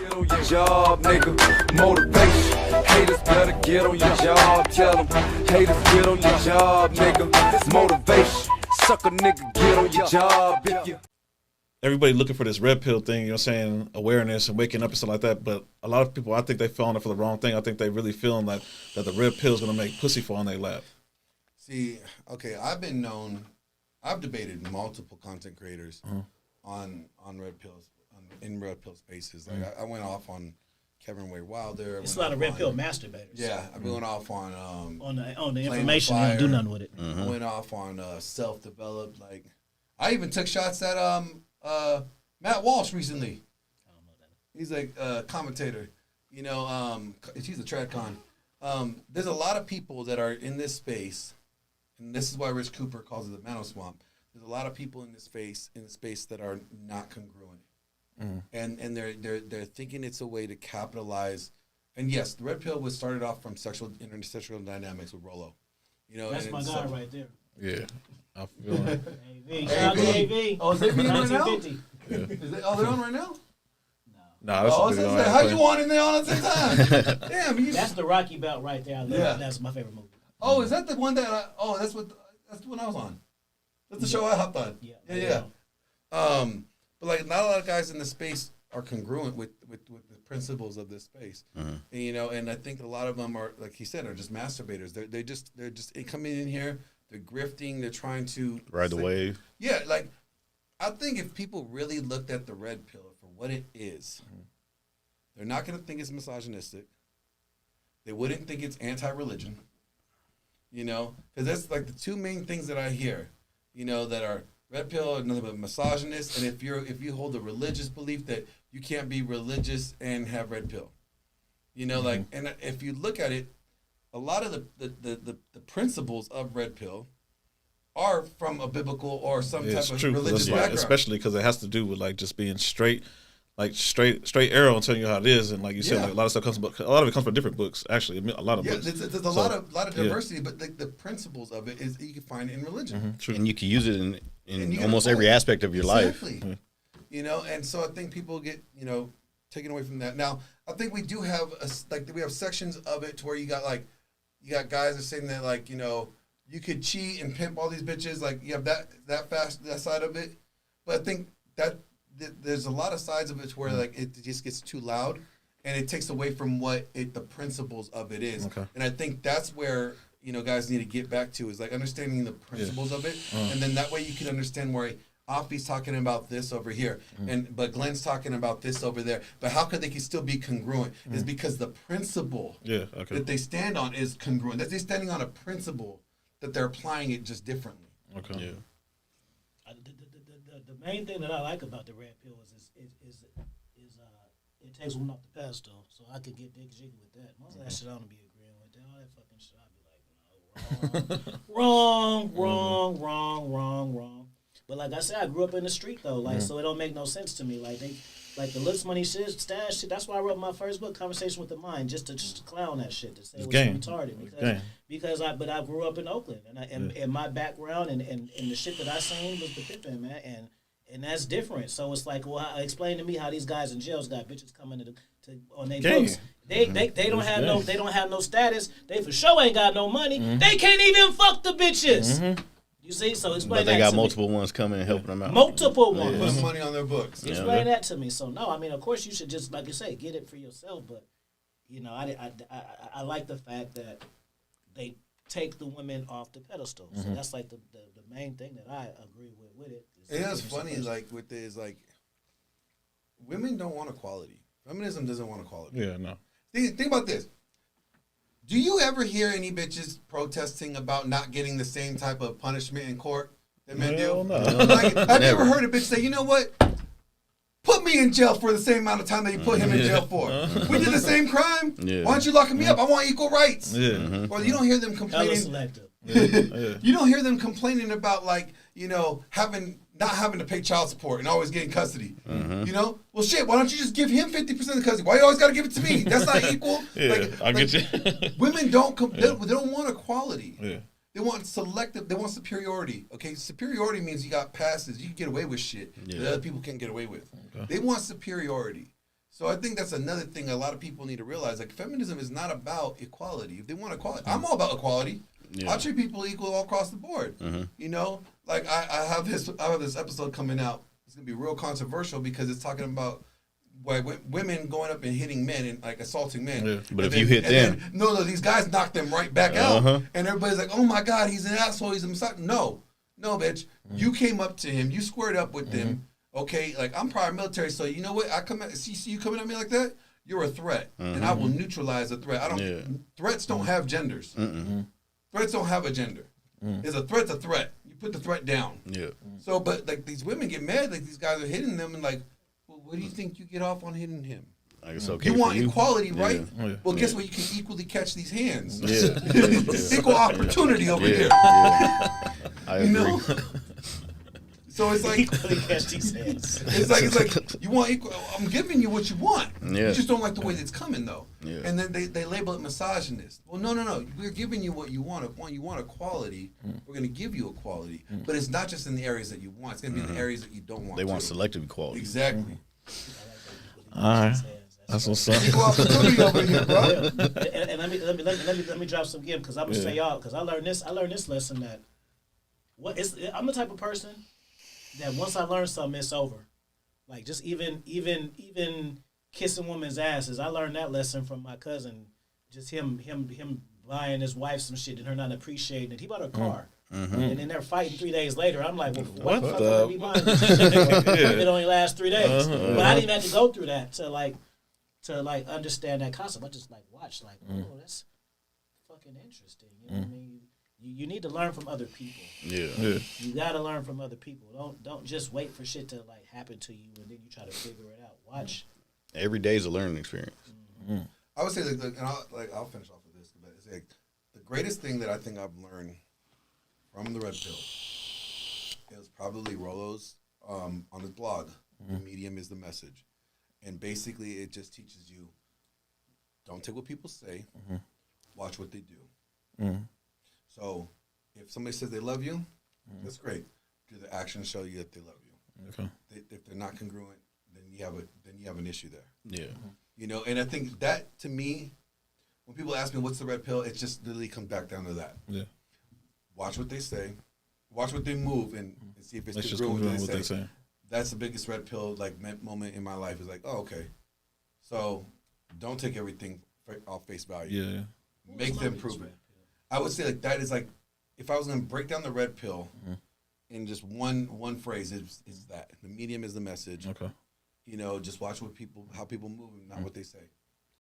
Get on your job, nigga. Motivation. Haters better get on your job. Tell them. Haters get on your job, nigga. It's motivation. Sucker nigga, get on your job if you. Everybody looking for this red pill thing, you know what I'm saying, awareness and waking up and stuff like that. But a lot of people, I think they falling for the wrong thing. I think they really feeling that the red pill is going to make pussy fall in their lap. See, okay, I've debated multiple content creators on red pills, in red pill spaces. Like I went off on Kevin Wade Wilder. It's a lot of red pill masturbators. Yeah, I went off on the information. They don't do nothing with it. I went off on self-developed. Like I even took shots at Matt Walsh recently. I don't know that. He's like a commentator. You know, he's a TradCon. There's a lot of people that are in this space, and this is why Rich Cooper calls it the Mano Swamp. There's a lot of people in this space that are not congruent, and they're thinking it's a way to capitalize. And yes, the red pill was started off from intersexual dynamics with Rollo. You know, that's my guy right there. Yeah, I feel like. AV. Shout out to AV. Oh, is they being on right now? 1950. They're on right now? Nah, that's how you on in there all at the same time? Damn, that's the Rocky Belt right there. I love it. That's my favorite movie. Oh, is that the one that? That's the one I was on. That's the show I hopped on. Yeah. But like, not a lot of guys in the space are congruent with the principles of this space. And, you know, and I think a lot of them are, like he said, are just masturbators. They're just coming in here. They're grifting. They're trying to ride the wave. Yeah, like I think if people really looked at the red pill for what it is, they're not going to think it's misogynistic. They wouldn't think it's anti-religion. You know, because that's like the two main things that I hear. You know, that are red pill, nothing but misogynist, and if you hold a religious belief that you can't be religious and have red pill. You know, like, and if you look at it, a lot of the principles of red pill are from a biblical or some type of religious background. Especially because it has to do with like just being straight, like straight arrow and telling you how it is, and like you said, like, a lot of stuff comes, a lot of it comes from different books. Actually, a lot of books. There's a lot of diversity, but the principles of it is you can find in religion, and you can use it in almost every aspect of your life. You know, and so I think people get taken away from that. Now, I think we do have we have sections of it to where you got guys that are saying that like you could cheat and pimp all these bitches, like you have that side of it, but I think that there's a lot of sides of it to where like it just gets too loud and it takes away from what the principles of it is. Okay. And I think that's where guys need to get back to is like understanding the principles of it, and then that way you can understand where Afi's talking about this over here, but Glenn's talking about this over there. But how could they still be congruent? Is because the principle that they stand on is congruent. That they're standing on a principle that they're applying it just differently. Okay. Yeah. The main thing that I like about the red pill is it takes women off the pedestal, so I could get big jiggy with that. Most of that shit I don't be agreeing with. All that fucking shit, I be like, no, wrong. But like I said, I grew up in the street though, like so it don't make no sense to me. Like the looks, money, shit, stash shit. That's why I wrote my first book, Conversation with the Mind, just to clown that shit, to say it was retarded. Because I grew up in Oakland, and my background and the shit that I seen was the pimping, man, and that's different. So it's like, well, explain to me how these guys in jails got bitches coming to on their books. They don't have no status. They for sure ain't got no money. They can't even fuck the bitches. You see, so explain that to me. But they got multiple ones coming and helping them out. Multiple ones. Put money on their books. Explain that to me. So, no, I mean, of course you should just, like you say, get it for yourself. But, I like the fact that they take the women off the pedestal. So that's like the main thing that I agree with it. It's funny, like, with this, like, women don't want equality. Feminism doesn't want equality. Yeah, no. Think about this. Do you ever hear any bitches protesting about not getting the same type of punishment in court that men do? No. Like, have you ever heard a bitch say, you know what? Put me in jail for the same amount of time that you put him in jail for. We did the same crime. Yeah. Why aren't you locking me up? I want equal rights. Yeah. Or you don't hear them complaining. You don't hear them complaining about like, not having to pay child support and always getting custody. Well, shit, why don't you just give him 50% of the custody? Why you always got to give it to me? That's not equal. I get you. Women don't they don't want equality. Yeah. They want selective. They want superiority. Okay, superiority means you got passes. You can get away with shit that other people can't get away with. Okay. They want superiority. So I think that's another thing a lot of people need to realize. Like, feminism is not about equality. If they want equality, I'm all about equality. Yeah. I treat people equal all across the board. You know, like I have this episode coming out. It's gonna be real controversial because it's talking about why women going up and hitting men and like assaulting men. Yeah. But And if you hit them, no, these guys knock them right back out, and everybody's like, "Oh my God, he's an asshole. He's a misogynist." No, bitch. You came up to him. You squared up with him. Okay, like I'm prior military, so you know what? I come at see you coming at me like that. You're a threat, and I will neutralize the threat. I don't. Yeah. Threats don't have genders. Threats don't have a gender. Is a threat's a threat. You put the threat down. yeah, So, but like these women get mad, like these guys are hitting them, and like, well, what do you think you get off on hitting him? like it's okay. You for want you. equality, right? Yeah. Well, guess what? You can equally catch these hands. Yeah. Equal opportunity over Yeah. here. Yeah. I You agree. know. So it's like Equally catch these hands. it's like you want equal. I'm giving you what you want. Yeah. You just don't like the way it's coming though. Yeah. And then they label it misogynist. Well, no. We're giving you what you want. If you want equality, we're going to give you equality. But it's not just in the areas that you want. It's going to be in the areas that you don't want. They want to. selective equality. Exactly. All right. That's what's up. Equal opportunity over here, bro. And let me drop some gear because I'm gonna say y'all because I learned this lesson that I'm the type of person that once I learn something it's over. Like just even kissing women's asses. I learned that lesson from my cousin. Just him buying his wife some shit and her not appreciating it. He bought her a car. And then they're fighting 3 days later. I'm like, well, what the fuck would I be buying this shit for? It only lasts 3 days. But I didn't have to go through that to understand that concept. I just watch oh, that's fucking interesting. You know what I mean? You need to learn from other people. Yeah. Yeah. You gotta learn from other people. Don't just wait for shit to happen to you and then you try to figure it out. Watch. Every day is a learning experience. I would say, and I'll finish off with this, but it's like the greatest thing that I think I've learned from the Red Pill is probably Rolo's on his blog. The medium is the message, and basically it just teaches you don't take what people say, watch what they do. So if somebody says they love you, that's great. Do the actions show you that they love you? Okay. If they're not congruent, then you have an issue there. Yeah. You know, and I think that to me, when people ask me what's the red pill, it just literally comes back down to that. Yeah. Watch what they say, watch what they move, and see if it's Let's just congruent with confirm what what they they say. say. That's the biggest red pill moment in my life. Is like, oh, okay, so don't take everything off face value. Yeah. Make them prove it. I would say that is like, if I was going to break down the red pill in just one phrase, is that the medium is the message. Okay. You know, just watch how people move and not what they say.